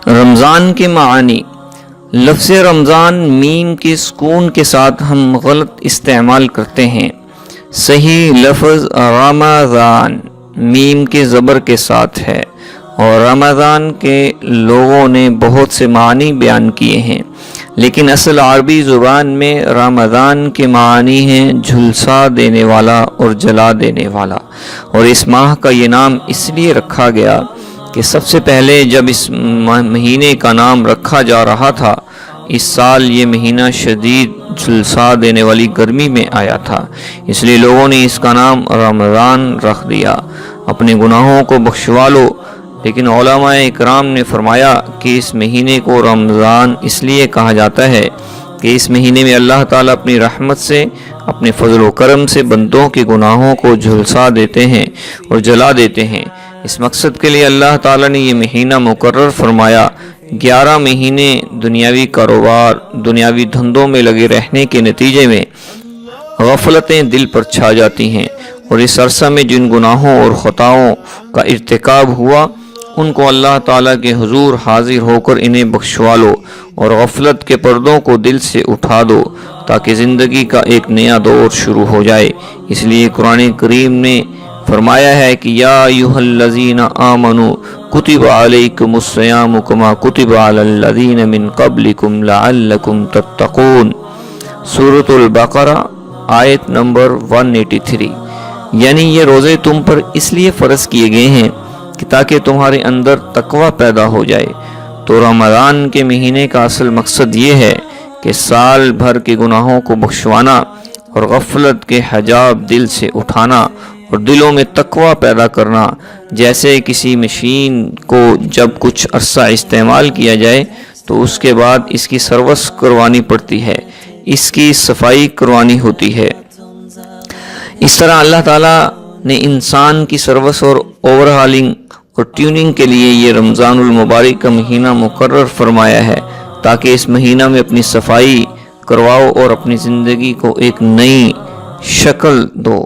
رمضان کے معانی۔ لفظ رمضان میم کے سکون کے ساتھ ہم غلط استعمال کرتے ہیں۔ صحیح لفظ رمضان میم کے زبر کے ساتھ ہے، اور رمضان کے لوگوں نے بہت سے معنی بیان کیے ہیں، لیکن اصل عربی زبان میں رمضان کے معنی ہیں جھلسا دینے والا اور جلا دینے والا، اور اس ماہ کا یہ نام اس لیے رکھا گیا کہ سب سے پہلے جب اس مہینے کا نام رکھا جا رہا تھا، اس سال یہ مہینہ شدید جھلسا دینے والی گرمی میں آیا تھا، اس لیے لوگوں نے اس کا نام رمضان رکھ دیا۔ اپنے گناہوں کو بخشوا لو۔ لیکن علماء اکرام نے فرمایا کہ اس مہینے کو رمضان اس لیے کہا جاتا ہے کہ اس مہینے میں اللہ تعالیٰ اپنی رحمت سے، اپنے فضل و کرم سے بندوں کے گناہوں کو جھلسا دیتے ہیں اور جلا دیتے ہیں۔ اس مقصد کے لیے اللہ تعالیٰ نے یہ مہینہ مقرر فرمایا۔ 11 مہینے دنیاوی کاروبار، دنیاوی دھندوں میں لگے رہنے کے نتیجے میں غفلتیں دل پر چھا جاتی ہیں، اور اس عرصہ میں جن گناہوں اور خطاؤں کا ارتکاب ہوا ان کو اللہ تعالیٰ کے حضور حاضر ہو کر انہیں بخشوا لو، اور غفلت کے پردوں کو دل سے اٹھا دو تاکہ زندگی کا ایک نیا دور شروع ہو جائے۔ اس لیے قرآن کریم نے فرمایا ہے کہ یا ایھا الذین آمنوا کتب علیکم الصیام کما کتب علی الذین من قبلکم لعلکم تتقون، سورۃ البقرہ آیت نمبر 183۔ یعنی یہ روزے تم پر اس لیے فرض کیے گئے ہیں کہ تاکہ تمہارے اندر تقوی پیدا ہو جائے۔ تو رمضان کے مہینے کا اصل مقصد یہ ہے کہ سال بھر کے گناہوں کو بخشوانا اور غفلت کے حجاب دل سے اٹھانا اور دلوں میں تقوی پیدا کرنا۔ جیسے کسی مشین کو جب کچھ عرصہ استعمال کیا جائے تو اس کے بعد اس کی سروس کروانی پڑتی ہے، اس کی صفائی کروانی ہوتی ہے۔ اس طرح اللہ تعالیٰ نے انسان کی سروس اور اوور ہالنگ اور ٹیوننگ کے لیے یہ رمضان المبارک کا مہینہ مقرر فرمایا ہے، تاکہ اس مہینہ میں اپنی صفائی کرواؤ اور اپنی زندگی کو ایک نئی شکل دو۔